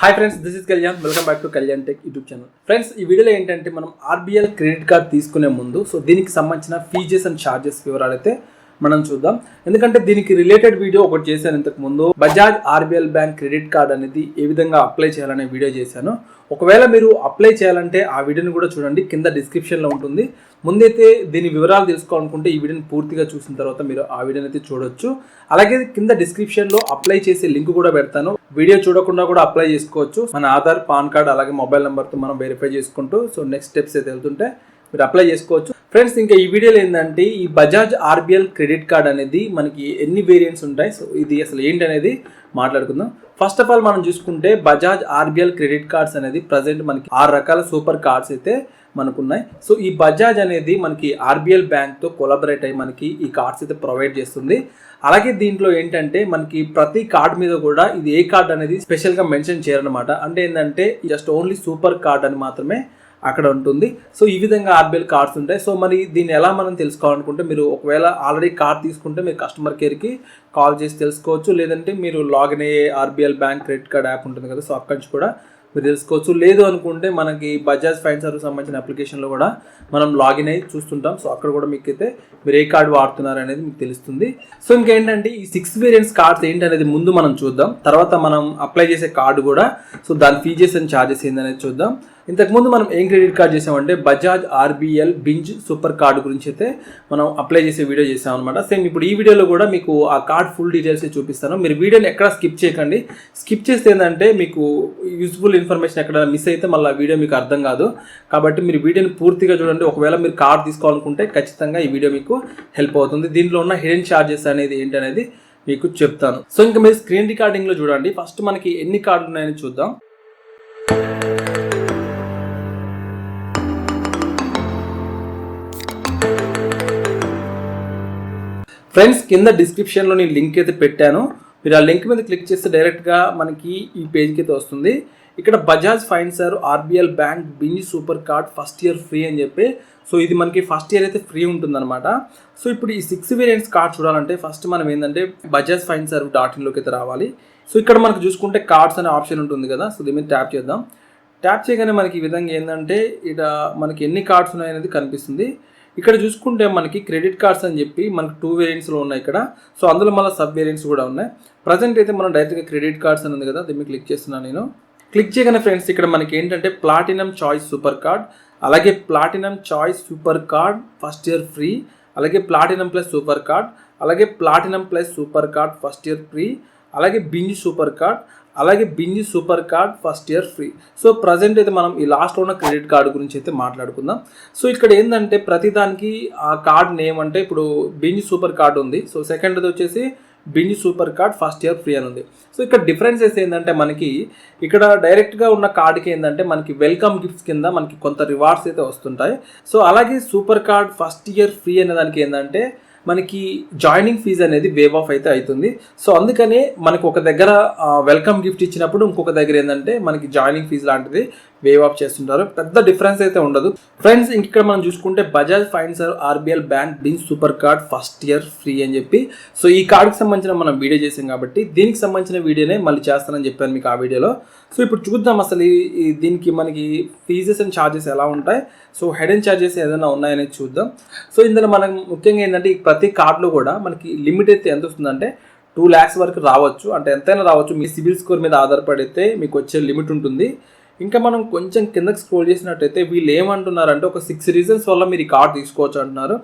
Hi friends, this is Kalyan. Welcome back to Kalyan tech YouTube channel. Friends, ఈ వీడియోలో ఏంటంటే మనం ఆర్బీఎల్ క్రెడిట్ కార్డ్ తీసుకునే ముందు దీనికి సంబంధించిన ఫీజెస్ అండ్ ఛార్జెస్ వివరాలు అయితే మనం చూద్దాం. ఎందుకంటే దీనికి రిలేటెడ్ వీడియో ఒకటి చేశాను ఇంతకు ముందు. Bajaj RBL bank credit card అనేది ఏ విధంగా అప్లై చేయాలనే వీడియో చేశాను. ఒకవేళ మీరు అప్లై చేయాలంటే ఆ వీడియోని కూడా చూడండి, కింద డిస్క్రిప్షన్లో ఉంటుంది. ముందైతే దీని వివరాలు తెలుసుకోవాలనుకుంటే ఈ వీడియోని పూర్తిగా చూసిన తర్వాత మీరు ఆ వీడియోని అయితే చూడొచ్చు. అలాగే కింద డిస్క్రిప్షన్లో అప్లై చేసే లింక్ కూడా పెడతాను. వీడియో చూడకుండా కూడా అప్లై చేసుకోవచ్చు. మన ఆధార్, పాన్ కార్డ్ అలాగే మొబైల్ నెంబర్తో మనం వెరిఫై చేసుకుంటూ నెక్స్ట్ స్టెప్స్ అయితే వెళ్తుంటే మీరు అప్లై చేసుకోవచ్చు. ఫ్రెండ్స్, ఇంకా ఈ వీడియోలో ఏంటంటే ఈ బజాజ్ ఆర్బీఎల్ క్రెడిట్ కార్డ్ అనేది మనకి ఎన్ని వేరియంట్స్ ఉంటాయి, ఇది అసలు ఏంటి అనేది మాట్లాడుకుందాం. ఫస్ట్ ఆఫ్ ఆల్ మనం చూసుకుంటే బజాజ్ ఆర్బీఎల్ క్రెడిట్ కార్డ్స్ అనేది ప్రజెంట్ మనకి 6 రకాల సూపర్ కార్డ్స్ అయితే మనకున్నాయి. ఈ బజాజ్ అనేది మనకి ఆర్బీఎల్ బ్యాంక్తో కొలాబరేట్ అయ్యి మనకి ఈ కార్డ్స్ అయితే ప్రొవైడ్ చేస్తుంది. అలాగే దీంట్లో ఏంటంటే మనకి ప్రతి కార్డ్ మీద కూడా ఇది ఏ కార్డ్ అనేది స్పెషల్గా మెన్షన్ చేయరనమాట. అంటే ఏంటంటే జస్ట్ ఓన్లీ సూపర్ కార్డ్ అని మాత్రమే అక్కడ ఉంటుంది. ఈ విధంగా ఆర్బీఎల్ కార్డ్స్ ఉంటాయి. మరి దీన్ని ఎలా మనం తెలుసుకోవాలనుకుంటే మీరు ఒకవేళ ఆల్రెడీ కార్డ్ తీసుకుంటే మీరు కస్టమర్ కేర్కి కాల్ చేసి తెలుసుకోవచ్చు. లేదంటే మీరు లాగిన్ అయ్యే RBL bank credit card app ఉంటుంది కదా, అక్కడి నుంచి కూడా మీరు తెలుసుకోవచ్చు. లేదు అనుకుంటే మనకి బజాజ్ ఫైనాన్స్ సంబంధించిన అప్లికేషన్లో కూడా మనం లాగిన్ అయ్యి చూస్తుంటాం. అక్కడ కూడా మీకు అయితే మీరు ఏ కార్డు వాడుతున్నారు అనేది మీకు తెలుస్తుంది. ఇంకేంటంటే ఈ 6 వేరియంట్స్ కార్డ్స్ ఏంటి అనేది ముందు మనం చూద్దాం. తర్వాత మనం అప్లై చేసే కార్డు కూడా దాని ఫీజెస్ అండ్ ఛార్జెస్ ఏంటనేది చూద్దాం. ఇంతకుముందు మనం ఏం క్రెడిట్ కార్డ్ చేసామంటే Bajaj RBL binge super card గురించి అయితే మనం అప్లై చేసే వీడియో చేసాం అనమాట. సేమ్ ఇప్పుడు ఈ వీడియోలో కూడా మీకు ఆ కార్డ్ ఫుల్ డీటెయిల్స్ చూపిస్తాను. మీరు వీడియోని ఎక్కడ స్కిప్ చేయకండి. స్కిప్ చేస్తే ఏంటంటే మీకు యూస్ఫుల్ ఇన్ఫర్మేషన్ ఎక్కడ మిస్ అయితే మళ్ళీ ఆ వీడియో మీకు అర్థం కాదు. కాబట్టి మీరు వీడియోని పూర్తిగా చూడండి. ఒకవేళ మీరు కార్డ్ తీసుకోవాలనుకుంటే ఖచ్చితంగా ఈ వీడియో మీకు హెల్ప్ అవుతుంది. దీంట్లో ఉన్న హిడెన్ ఛార్జెస్ అనేది ఏంటి అనేది మీకు చెప్తాను. ఇంకా మీరు స్క్రీన్ రికార్డింగ్లో చూడండి. ఫస్ట్ మనకి ఎన్ని కార్డులు ఉన్నాయని చూద్దాం. ఫ్రెండ్స్, కింద డిస్క్రిప్షన్లో నేను లింక్ అయితే పెట్టాను. మీరు ఆ లింక్ మీద క్లిక్ చేస్తే డైరెక్ట్గా మనకి ఈ పేజ్కి అయితే వస్తుంది. ఇక్కడ Bajaj finance RBL bank binge super card first year free అని చెప్పి ఇది మనకి ఫస్ట్ ఇయర్ అయితే ఫ్రీ ఉంటుందన్నమాట. ఇప్పుడు ఈ 6 వేరియంట్స్ కార్డ్ చూడాలంటే ఫస్ట్ మనం ఏంటంటే బజాజ్ ఫైనాన్స్ .inలోకి అయితే రావాలి. ఇక్కడ మనకు చూసుకుంటే కార్డ్స్ అనే ఆప్షన్ ఉంటుంది కదా, దీని మీద ట్యాప్ చేద్దాం. ట్యాప్ చేయగానే మనకి ఈ విధంగా ఏంటంటే ఇక్కడ మనకి ఎన్ని కార్డ్స్ ఉన్నాయనేది కనిపిస్తుంది. ఇక్కడ చూసుకుంటే మనకి క్రెడిట్ కార్డ్స్ అని చెప్పి మనకి 2 వేరియంట్స్లో ఉన్నాయి ఇక్కడ. అందులో మళ్ళీ సబ్ వేరియంట్స్ కూడా ఉన్నాయి. ప్రజెంట్ అయితే మనం డైరెక్ట్గా క్రెడిట్ కార్డ్స్ అని ఉంది కదా, దీన్ని క్లిక్ చేస్తున్నాను నేను. క్లిక్ చేయగానే ఫ్రెండ్స్ ఇక్కడ మనకి ఏంటంటే ప్లాటినం చాయిస్ సూపర్ కార్డ్, అలాగే platinum choice super card first year free, అలాగే ప్లాటినం ప్లస్ సూపర్ కార్డ్, అలాగే platinum plus super card first year free, అలాగే బింజ్ సూపర్ కార్డ్, అలాగే binge super card first year free. Present అయితే మనం ఈ లాస్ట్లో ఉన్న క్రెడిట్ కార్డు గురించి అయితే మాట్లాడుకుందాం. ఇక్కడ ఏంటంటే ప్రతిదానికి ఆ కార్డ్ నేమ్ అంటే ఇప్పుడు బింజ్ సూపర్ కార్డ్ ఉంది. సెకండ్ది వచ్చేసి binge super card first year free అని ఉంది. ఇక్కడ డిఫరెన్సెస్ ఏంటంటే మనకి ఇక్కడ డైరెక్ట్గా ఉన్న కార్డుకి ఏంటంటే మనకి వెల్కమ్ గిఫ్ట్స్ కింద మనకి కొంత రివార్డ్స్ అయితే వస్తుంటాయి. అలాగే super card first year free అనే దానికి ఏంటంటే మనకి జాయినింగ్ ఫీజు అనేది వేవ్ ఆఫ్ అయితే అవుతుంది. అందుకనే మనకు ఒక దగ్గర వెల్కమ్ గిఫ్ట్ ఇచ్చినప్పుడు ఇంకొక దగ్గర ఏంటంటే మనకి జాయినింగ్ ఫీజు లాంటిది వేవ్ ఆఫ్ చేస్తుంటారు. పెద్ద డిఫరెన్స్ అయితే ఉండదు ఫ్రెండ్స్. ఇక్కడ మనం చూసుకుంటే Bajaj finance RBL bank binge super card first year free అని చెప్పి ఈ కార్డుకి సంబంధించిన మనం వీడియో చేసాం కాబట్టి దీనికి సంబంధించిన వీడియోనే మళ్ళీ చేస్తానని చెప్పాను మీకు ఆ వీడియోలో. ఇప్పుడు చూద్దాం అసలు దీనికి మనకి ఫీజెస్ అండ్ ఛార్జెస్ ఎలా ఉంటాయి, హెడెన్ ఛార్జెస్ ఏదైనా ఉన్నాయనేది చూద్దాం. ఇందులో మనం ముఖ్యంగా ఏంటంటే ప్రతి కార్డులో కూడా మనకి లిమిట్ అయితే ఎంత వస్తుందంటే 2 lakhs వరకు రావచ్చు. అంటే ఎంతైనా రావచ్చు, మీ సిబిల్ స్కోర్ మీద ఆధారపడితే మీకు వచ్చే లిమిట్ ఉంటుంది. ఇంకా మనం కొంచెం కిందకి స్క్రోల్ చేసినట్టయితే వీళ్ళు ఏమంటున్నారంటే ఒక 6 రీజన్స్ వల్ల మీరు ఈ కార్డ్ తీసుకోవచ్చు అంటున్నారు.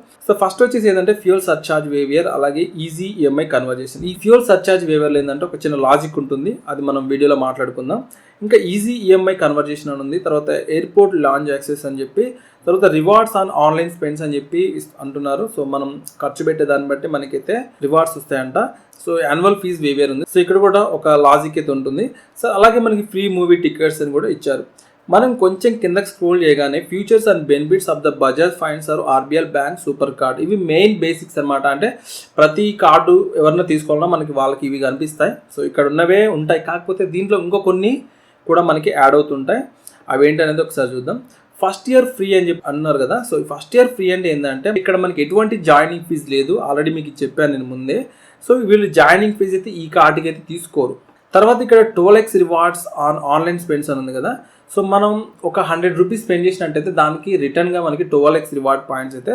ఫస్ట్ వచ్చేసి ఏంటంటే ఫ్యూయల్ సర్చార్జ్ వేవియర్, అలాగే ఈజీ ఈఎంఐ కన్వర్జేషన్. ఈ ఫ్యూయల్ సర్చార్జ్ వేవియర్లో ఏంటంటే ఒక చిన్న లాజిక్ ఉంటుంది, అది మనం వీడియోలో మాట్లాడుకుందాం. ఇంకా ఈజీ ఈఎంఐ కన్వర్జేషన్ అని ఉంది, తర్వాత ఎయిర్పోర్ట్ లాంజ్ యాక్సెస్ అని చెప్పి, తర్వాత రివార్డ్స్ ఆన్ ఆన్లైన్ స్పెండ్స్ అని చెప్పి అంటున్నారు. మనం ఖర్చు పెట్టే దాన్ని బట్టి మనకైతే రివార్డ్స్ వస్తాయంట. యాన్యువల్ ఫీజ్ వేవియర్ ఉంది. ఇక్కడ కూడా ఒక లాజిక్ అయితే ఉంటుంది. అలాగే మనకి ఫ్రీ మూవీ టికెట్స్ అని కూడా ఇచ్చారు. మనం కొంచెం కిందకి స్క్రోల్ చేయగానే futures and benefits of the Bajaj finance RBL bank super card, ఇవి మెయిన్ బేసిక్స్ అనమాట. అంటే ప్రతి కార్డు ఎవరైనా తీసుకోవాలన్నా మనకి వాళ్ళకి ఇవి కనిపిస్తాయి. ఇక్కడ ఉన్నవే ఉంటాయి, కాకపోతే దీంట్లో ఇంకో కొన్ని కూడా మనకి యాడ్ అవుతుంటాయి. అవి ఏంటనేది ఒకసారి చూద్దాం. ఫస్ట్ ఇయర్ ఫ్రీ అని చెప్పి అన్నారు కదా. ఫస్ట్ ఇయర్ ఫ్రీ అంటే ఏంటంటే ఇక్కడ మనకి ఎటువంటి జాయినింగ్ ఫీజు లేదు, ఆల్రెడీ మీకు చెప్పాను నేను ముందే. వీళ్ళు జాయినింగ్ ఫీజు అయితే ఈ కార్డుకి అయితే తీసుకోరు. తర్వాత ఇక్కడ 12x రివార్డ్స్ ఆన్లైన్ స్పెండ్స్ అని ఉంది కదా. సో మనం ఒక 100 రూపీస్ స్పెండ్ చేసినట్టయితే దానికి రిటర్న్గా మనకి 12x రివార్డ్ పాయింట్స్ అయితే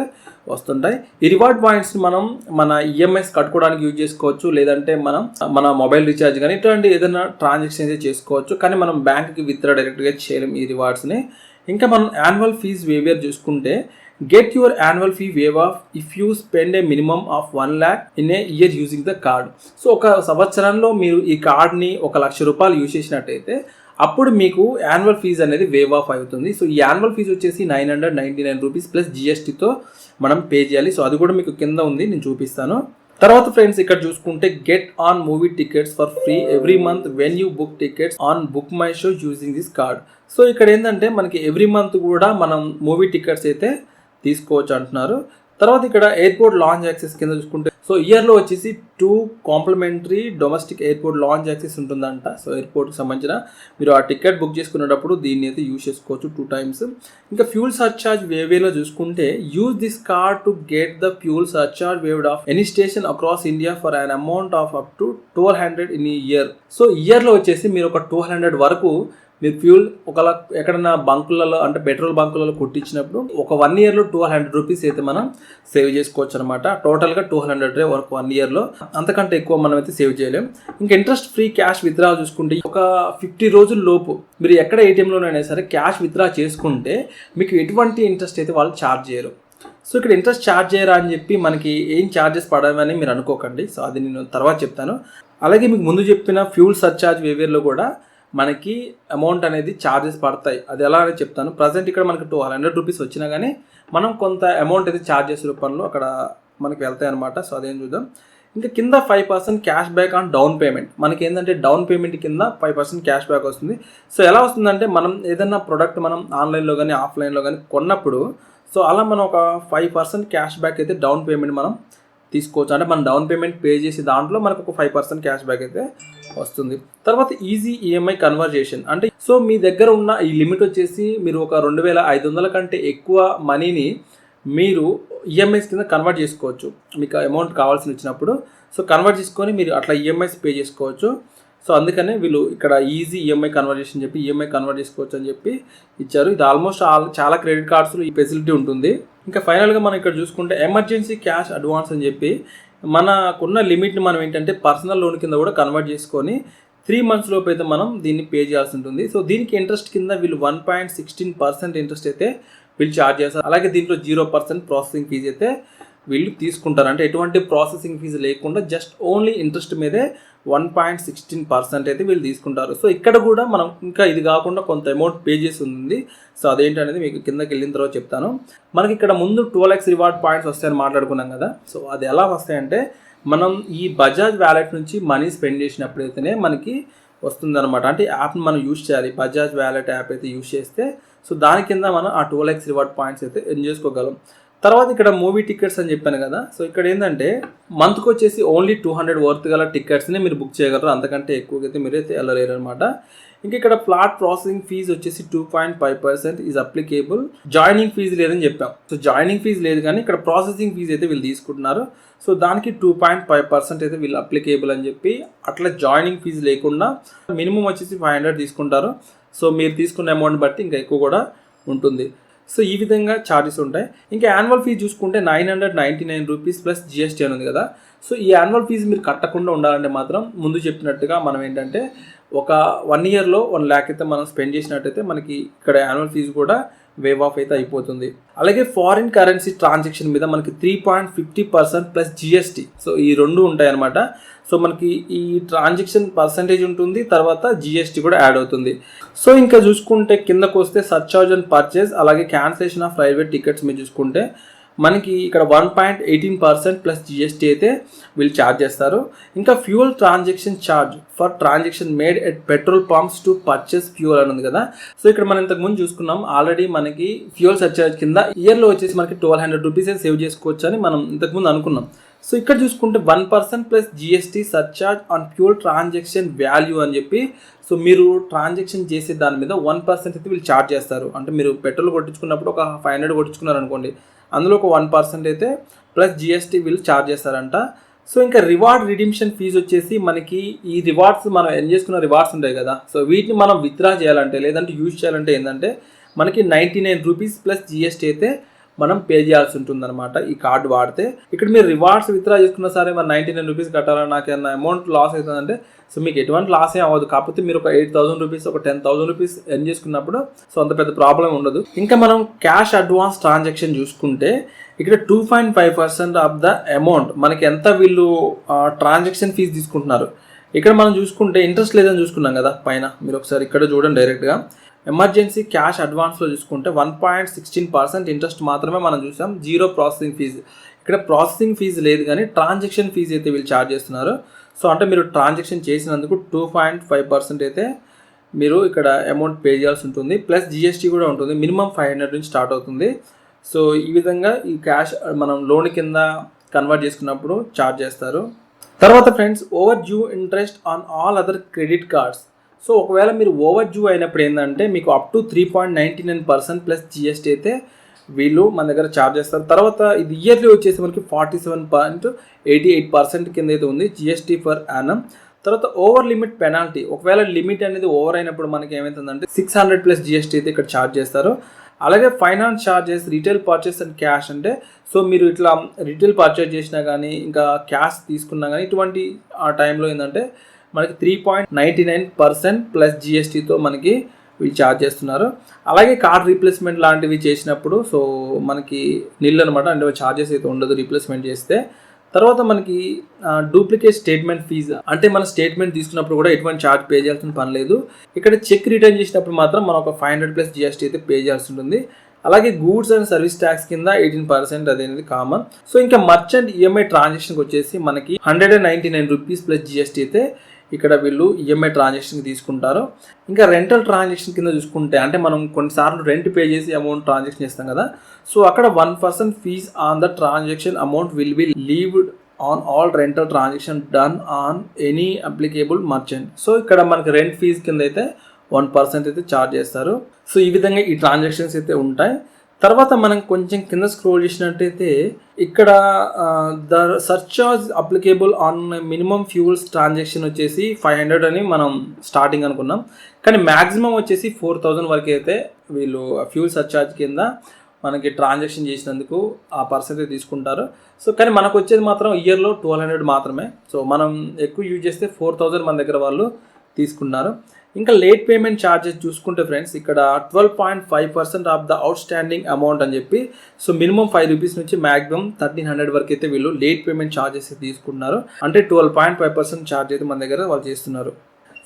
వస్తుంటాయి. ఈ రివార్డ్ పాయింట్స్ మనం మన ఈఎంఐస్ కట్టుకోవడానికి యూజ్ చేసుకోవచ్చు, లేదంటే మనం మన మొబైల్ రీఛార్జ్ కానీ ఇటువంటి ఏదైనా ట్రాన్సాక్షన్ అయితే చేసుకోవచ్చు. కానీ మనం బ్యాంక్కి విత్డ్రా డైరెక్ట్గా చేయలేం ఈ రివార్డ్స్ని. ఇంకా మనం యాన్యువల్ ఫీజ్ వేవియర్ చూసుకుంటే get your annual fee wave of if you spend A minimum of 1 lakh in a year using the card. So ఒక సంవత్సరంలో మీరు ఈ కార్డ్ని 1 లక్ష రూపాయలు యూజ్ చేసినట్టయితే అప్పుడు మీకు యాన్యువల్ ఫీజు అనేది వేవ్ ఆఫ్ అవుతుంది. సో ఈ యాన్యువల్ ఫీజు వచ్చేసి 999 రూపీస్ ప్లస్ జిఎస్టీతో మనం పే చేయాలి. సో అది కూడా మీకు కింద ఉంది, నేను చూపిస్తాను. తర్వాత ఫ్రెండ్స్ ఇక్కడ చూసుకుంటే get on movie tickets for free every month when you book tickets on book my show using this card. So ఇక్కడ ఏంటంటే మనకి ఎవ్రీ మంత్ కూడా మనం మూవీ టికెట్స్ అయితే తీసుకోవచ్చు అంటున్నారు. తర్వాత ఇక్కడ ఎయిర్పోర్ట్ లాంచ్ యాక్సెస్ కింద చూసుకుంటే సో ఇయర్లో వచ్చేసి 2 complimentary domestic airport lounge access ఉంటుందంట. సో ఎయిర్పోర్ట్కి సంబంధించిన మీరు ఆ టికెట్ బుక్ చేసుకునేటప్పుడు దీన్ని అయితే యూజ్ చేసుకోవచ్చు 2 times. ఇంకా ఫ్యూల్ సర్చార్జ్ వేవేలో చూసుకుంటే use this card to get the fuel surcharge waived of any station across India for an amount of up to 1200 in year. So ఇయర్లో వచ్చేసి మీరు ఒక 200 వరకు మీరు ఫ్యూల్ ఒకలా ఎక్కడైనా బంకులలో అంటే పెట్రోల్ బంకులలో కొట్టించినప్పుడు ఒక 1 yearలో 200 రూపీస్ అయితే మనం సేవ్ చేసుకోవచ్చు అనమాట. టోటల్గా 200 వరకు 1 yearలో, అంతకంటే ఎక్కువ మనం అయితే సేవ్ చేయలేం. ఇంకా ఇంట్రెస్ట్ ఫ్రీ క్యాష్ విత్డ్రా చూసుకుంటే ఒక 50 రోజుల లోపు మీరు ఎక్కడ ఏటీఎంలోనైనా సరే క్యాష్ విత్డ్రా చేసుకుంటే మీకు ఎటువంటి ఇంట్రెస్ట్ అయితే వాళ్ళు ఛార్జ్ చేయరు. సో ఇక్కడ ఇంట్రెస్ట్ ఛార్జ్ చేయరా అని చెప్పి మనకి ఏం ఛార్జెస్ పడవని మీరు అనుకోకండి. సో అది నేను తర్వాత చెప్తాను. అలాగే మీకు ముందు చెప్పిన ఫ్యూల్ సర్చార్జ్ వేవేర్లో కూడా మనకి అమౌంట్ అనేది ఛార్జెస్ పడతాయి. అది ఎలా అని చెప్తాను. ప్రజెంట్ ఇక్కడ మనకి 200 రూపీస్ వచ్చినా కానీ మనం కొంత అమౌంట్ అయితే ఛార్జెస్ రూపంలో అక్కడ మనకి వెళ్తాయి అనమాట. సో అదేం చూద్దాం. ఇంకా కింద 5% cash back on down payment. మనకి ఏంటంటే డౌన్ పేమెంట్ కింద 5% క్యాష్ బ్యాక్ వస్తుంది. సో ఎలా వస్తుందంటే మనం ఏదైనా ప్రోడక్ట్ మనం ఆన్లైన్లో కానీ ఆఫ్లైన్లో కానీ కొన్నప్పుడు సో అలా మనం ఒక 5% క్యాష్ బ్యాక్ అయితే డౌన్ పేమెంట్ మనం తీసుకోవచ్చు. అంటే మనం డౌన్ పేమెంట్ పే చేసి దాంట్లో మనకు ఒక 5% క్యాష్ బ్యాక్ అయితే వస్తుంది. తర్వాత ఈజీ ఈఎంఐ కన్వర్జేషన్ అంటే సో మీ దగ్గర ఉన్న ఈ లిమిట్ వచ్చేసి మీరు ఒక 2500 కంటే ఎక్కువ మనీని మీరు ఈఎంఐస్ కింద కన్వర్ట్ చేసుకోవచ్చు. మీకు అమౌంట్ కావాల్సి వచ్చినప్పుడు సో కన్వర్ట్ చేసుకొని మీరు అట్లా ఈఎంఐస్ పే చేసుకోవచ్చు. సో అందుకనే వీళ్ళు ఇక్కడ ఈజీ ఈఎంఐ కన్వర్జేషన్ చెప్పి ఈఎంఐ కన్వర్ట్ చేసుకోవచ్చు అని చెప్పి ఇచ్చారు. ఇది ఆల్మోస్ట్ చాలా క్రెడిట్ కార్డ్స్లో ఈ ఫెసిలిటీ ఉంటుంది. ఇంకా ఫైనల్గా మనం ఇక్కడ చూసుకుంటే ఎమర్జెన్సీ క్యాష్ అడ్వాన్స్ అని చెప్పి మనకున్న లిమిట్ని మనం ఏంటంటే పర్సనల్ లోన్ కింద కూడా కన్వర్ట్ చేసుకొని 3 months లోపు అయితే మనం దీన్ని పే చేయాల్సి ఉంటుంది. సో దీనికి ఇంట్రెస్ట్ కింద వీళ్ళు 1.16% ఇంట్రెస్ట్ అయితే వీళ్ళు ఛార్జ్ చేస్తారు. అలాగే దీంట్లో 0% ప్రాసెసింగ్ ఫీజు అయితే వీళ్ళు తీసుకుంటారు. అంటే ఎటువంటి ప్రాసెసింగ్ ఫీజు లేకుండా జస్ట్ ఓన్లీ ఇంట్రెస్ట్ మీదే 1.16% అయితే వీళ్ళు తీసుకుంటారు. సో ఇక్కడ కూడా మనం ఇంకా ఇది కాకుండా కొంత అమౌంట్ పే చేసి ఉంది. సో అదేంటి అనేది మీకు కిందకి వెళ్ళిన తర్వాత చెప్తాను. మనకి ఇక్కడ ముందు 12x రివార్డ్ పాయింట్స్ వస్తాయని మాట్లాడుకున్నాం కదా. సో అది ఎలా వస్తాయంటే మనం ఈ బజాజ్ వ్యాలెట్ నుంచి మనీ స్పెండ్ చేసినప్పుడైతేనే మనకి వస్తుందన్నమాట. అంటే యాప్ని మనం యూజ్ చేయాలి. బజాజ్ వ్యాలెట్ యాప్ అయితే యూజ్ చేస్తే సో దాని కింద మనం ఆ 12x రివార్డ్ పాయింట్స్ అయితే ఎర్న్ చేసుకోగలం. తర్వాత ఇక్కడ మూవీ టికెట్స్ అని చెప్పాను కదా. సో ఇక్కడ ఏంటంటే మంత్కి వచ్చేసి ఓన్లీ 200 వర్త్ గల టికెట్స్ని మీరు బుక్ చేయగలరు. అంతకంటే ఎక్కువగా అయితే మీరైతే వెళ్ళలేరు అనమాట. ఇంకా ఇక్కడ ఫ్లాట్ ప్రాసెసింగ్ ఫీజు వచ్చేసి 2.5% ఈజ్ అప్లికేబుల్. జాయినింగ్ ఫీజు లేదని చెప్పాం. సో జాయినింగ్ ఫీజు లేదు కానీ ఇక్కడ ప్రాసెసింగ్ ఫీజు అయితే వీళ్ళు తీసుకుంటున్నారు. సో దానికి 2.5% అయితే వీళ్ళు అప్లికేబుల్ అని చెప్పి అట్లా జాయినింగ్ ఫీజు లేకుండా మినిమం వచ్చేసి 500 తీసుకుంటారు. సో మీరు తీసుకున్న అమౌంట్ బట్టి ఇంకా ఎక్కువ కూడా ఉంటుంది. సో ఈ విధంగా ఛార్జెస్ ఉంటాయి. ఇంకా యాన్యువల్ ఫీజు చూసుకుంటే 999 రూపీస్ ప్లస్ జిఎస్టీ అని ఉంది కదా. సో ఈ యాన్యువల్ ఫీజు మీరు కట్టకుండా ఉండాలంటే మాత్రం ముందు చెప్పినట్టుగా మనం ఏంటంటే ఒక 1 yearలో 1 lakh అయితే మనం స్పెండ్ చేసినట్టయితే మనకి ఇక్కడ యాన్యువల్ ఫీజు కూడా వేవ్ ఆఫ్ అయితే అయిపోతుంది. అలాగే ఫారిన్ కరెన్సీ ట్రాన్సాక్షన్ మీద మనకి 3.50% ప్లస్ జిఎస్టీ. సో ఈ రెండు ఉంటాయి అనమాట. సో మనకి ఈ ట్రాన్సాక్షన్ పర్సంటేజ్ ఉంటుంది, తర్వాత జిఎస్టీ కూడా యాడ్ అవుతుంది. సో ఇంకా చూసుకుంటే కిందకు వస్తే సర్చార్జ్ అండ్ పర్చేజ్ అలాగే క్యాన్సిలేషన్ ఆఫ్ రైల్వే టికెట్స్ మీరు చూసుకుంటే మనకి ఇక్కడ 1.18% ప్లస్ జిఎస్టీ అయితే వీళ్ళు ఛార్జ్ చేస్తారు. ఇంకా fuel transaction charge for transaction made at petrol pumps to purchase fuel అని ఉంది కదా. సో ఇక్కడ మనం ఇంతకుముందు చూసుకున్నాం ఆల్రెడీ మనకి ఫ్యూయల్ సర్చార్జ్ కింద ఇయర్లో వచ్చేసి మనకి 1200 రూపీస్ అయితే సేవ్ చేసుకోవచ్చు అని మనం ఇంతకుముందు అనుకున్నాం. సో ఇక్కడ చూసుకుంటే 1% plus GST surcharge on fuel transaction value అని చెప్పి సో మీరు ట్రాన్సాక్షన్ చేసే దాని మీద 1% అయితే వీళ్ళు ఛార్జ్ చేస్తారు. అంటే మీరు పెట్రోల్ కొట్టించుకున్నప్పుడు ఒక 500 కొట్టించుకున్నారు అనుకోండి, అందులో ఒక 1% అయితే ప్లస్ జిఎస్టీ వీళ్ళు ఛార్జ్ చేస్తారంట. సో ఇంకా రివార్డ్ రిడీమ్షన్ ఫీజు వచ్చేసి మనకి ఈ రివార్డ్స్ మనం ఎర్న్ చేసుకున్న రివార్డ్స్ ఉంటాయి కదా, సో వీటిని మనం విత్డ్రా చేయాలంటే లేదంటే యూజ్ చేయాలంటే ఏంటంటే మనకి 99 రూపీస్ ప్లస్ జిఎస్టీ అయితే మనం పే చేయాల్సి ఉంటుందన్నమాట ఈ కార్డు వాడితే. ఇక్కడ మీరు రివార్డ్స్ విత్డ్రా చేసుకున్నా సరే మరి 99 రూపీస్ కట్టాలని నాకు ఏమైనా అమౌంట్ లాస్ అవుతుందంటే సో మీకు ఎటువంటి లాస్ ఏం అవ్వదు. కాకపోతే మీరు ఒక 8,000 రూపీస్ ఒక 10,000 రూపీస్ ఎర్న్ చేసుకున్నప్పుడు సో అంత పెద్ద ప్రాబ్లం ఉండదు. ఇంకా మనం క్యాష్ అడ్వాన్స్ ట్రాన్సాక్షన్ చూసుకుంటే ఇక్కడ 2.5% ఆఫ్ ద అమౌంట్ మనకి ఎంత వీళ్ళు ట్రాన్సాక్షన్ ఫీజు తీసుకుంటున్నారు. ఇక్కడ మనం చూసుకుంటే ఇంట్రెస్ట్ లేదని చూసుకున్నాం కదా పైన, మీరు ఒకసారి ఇక్కడ చూడండి డైరెక్ట్గా ఎమర్జెన్సీ క్యాష్ అడ్వాన్స్లో చూసుకుంటే 1.16% ఇంట్రెస్ట్ మాత్రమే మనం చూసాం, జీరో ప్రాసెసింగ్ ఫీజు. ఇక్కడ ప్రాసెసింగ్ ఫీజు లేదు కానీ ట్రాన్సాక్షన్ ఫీజు అయితే వీళ్ళు ఛార్జ్ చేస్తున్నారు. సో అంటే మీరు ట్రాన్సాక్షన్ చేసినందుకు 2.5% అయితే మీరు ఇక్కడ అమౌంట్ పే చేయాల్సి ఉంటుంది, ప్లస్ జిఎస్టీ కూడా ఉంటుంది. మినిమం 500 నుంచి స్టార్ట్ అవుతుంది. సో ఈ విధంగా ఈ క్యాష్ మనం లోన్ కింద కన్వర్ట్ చేసుకున్నప్పుడు ఛార్జ్ చేస్తారు. తర్వాత friends over due interest on all other credit cards. So ఒకవేళ మీరు ఓవర్ డ్యూ అయినప్పుడు ఏంటంటే మీకు అప్ టు 3.99% ప్లస్ జిఎస్టీ అయితే వీళ్ళు మన దగ్గర ఛార్జ్ చేస్తారు. తర్వాత ఇది ఇయర్లీ వచ్చేసి మనకి 47.88% కింద అయితే ఉంది జిఎస్టీ ఫర్ యానం. తర్వాత ఓవర్ లిమిట్ పెనాల్టీ, ఒకవేళ లిమిట్ అనేది ఓవర్ అయినప్పుడు మనకి ఏమవుతుందంటే 600 ప్లస్ జిఎస్టీ అయితే ఇక్కడ ఛార్జ్ చేస్తారు. అలాగే finance charges, retail purchase and cash అంటే సో మీరు ఇట్లా రీటైల్ పర్చేస్ చేసినా కానీ ఇంకా క్యాష్ తీసుకున్నా కానీ ఇటువంటి ఆ టైంలో ఏంటంటే మనకి 3.99% ప్లస్ జిఎస్టీతో మనకి వీళ్ళు ఛార్జ్ చేస్తున్నారు. అలాగే కార్డ్ రీప్లేస్మెంట్ లాంటివి చేసినప్పుడు సో మనకి నిల్ అనమాట, అంటే ఛార్జెస్ అయితే ఉండదు రీప్లేస్మెంట్ చేస్తే. తర్వాత మనకి డూప్లికేట్ స్టేట్మెంట్ ఫీజు, అంటే మన స్టేట్మెంట్ తీసుకున్నప్పుడు కూడా ఎటువంటి ఛార్జ్ పే చేయాల్సిన పని లేదు. ఇక్కడ చెక్ రిటర్న్ చేసినప్పుడు మాత్రం మనం ఒక 500 ప్లస్ జిఎస్టీ అయితే పే చేయాల్సి ఉంటుంది. అలాగే గూడ్స్ అండ్ సర్వీస్ ట్యాక్స్ కింద 18% అనేది కామన్. సో ఇంకా మర్చెంట్ ఈఎంఐ ట్రాన్సాక్షన్కి వచ్చేసి మనకి 199 రూపీస్ ప్లస్ జిఎస్టీ అయితే ఇక్కడ వీళ్ళు ఈఎంఐ ట్రాన్సాక్షన్కి తీసుకుంటారు. ఇంకా రెంటల్ ట్రాన్సాక్షన్ కింద చూసుకుంటే అంటే మనం కొన్నిసార్లు రెంట్ పే చేసి అమౌంట్ ట్రాన్సాక్షన్ చేస్తాం కదా, సో అక్కడ 1% fees on the transaction amount will be levied on all rental transaction done on any applicable merchant. So ఇక్కడ మనకి రెంట్ ఫీజ్ కింద అయితే 1% అయితే ఛార్జ్ చేస్తారు. సో ఈ విధంగా ఈ ట్రాన్సాక్షన్స్ అయితే ఉంటాయి. తర్వాత మనం కొంచెం కింద స్క్రోల్ చేసినట్టయితే ఇక్కడ the surcharge applicable on minimum fuels transaction వచ్చేసి 500 అని మనం స్టార్టింగ్ అనుకున్నాం, కానీ మ్యాక్సిమం వచ్చేసి 4,000 వరకు అయితే వీళ్ళు ఫ్యూల్ సర్చార్జ్ కింద మనకి ట్రాన్సాక్షన్ చేసినందుకు ఆ పర్సెంటేజ్ తీసుకుంటారు. సో కానీ మనకు వచ్చేది మాత్రం ఇయర్లో 1,200 మాత్రమే. సో మనం ఎక్కువ యూజ్ చేస్తే 4,000 మన దగ్గర వాళ్ళు తీసుకున్నారు. ఇంకా లేట్ పేమెంట్ ఛార్జెస్ చూసుకుంటే ఫ్రెండ్స్ ఇక్కడ 12.5% of the out standing amount అని చెప్పి సో మినిమం 5 రూపీస్ నుంచి మ్యాక్సిమం 1,300 వరకు అయితే వీళ్ళు లేట్ పేమెంట్ ఛార్జెస్ తీసుకున్నారు, అంటే 12.5% ఛార్జ్ అయితే మన దగ్గర వాళ్ళు చేస్తున్నారు.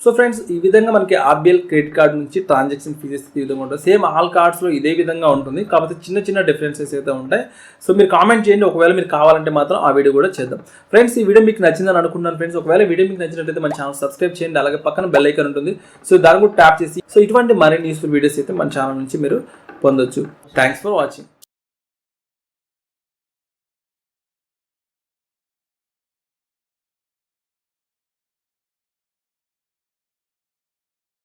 సో ఫ్రెండ్స్ ఈ విధంగా మనకి ఆర్బిఎల్ క్రెడిట్ కార్డ్ నుంచి ట్రాన్సాక్షన్ ఫీజెస్ ఈ విధంగా ఉంటుంది. సేమ్ ఆల్ కార్డ్స్లో ఇదే విధంగా ఉంటుంది, కాకపోతే చిన్న చిన్న డిఫరెన్సెస్ అయితే ఉంటాయి. సో మీరు కామెంట్ చేయండి, ఒకవేళ మీరు కావాలంటే మాత్రం ఆ వీడియో కూడా చేద్దాం. ఫ్రెండ్స్ ఈ వీడియో మీకు నచ్చిందని అనుకుంటున్నాను. ఫ్రెండ్స్ ఒకవేళ వీడియో మీకు నచ్చినట్లయితే మన ఛానల్ సబ్స్క్రైబ్ చేయండి, అలాగే పక్కన బెల్ ఐకాన్ ఉంటుంది, సో దాన్ని కూడా ట్యాప్ చేసి సో ఇటువంటి మరిన్ని యూస్ఫుల్ వీడియోస్ అయితే మన ఛానల్ నుంచి మీరు పొందొచ్చు. Thanks for watching.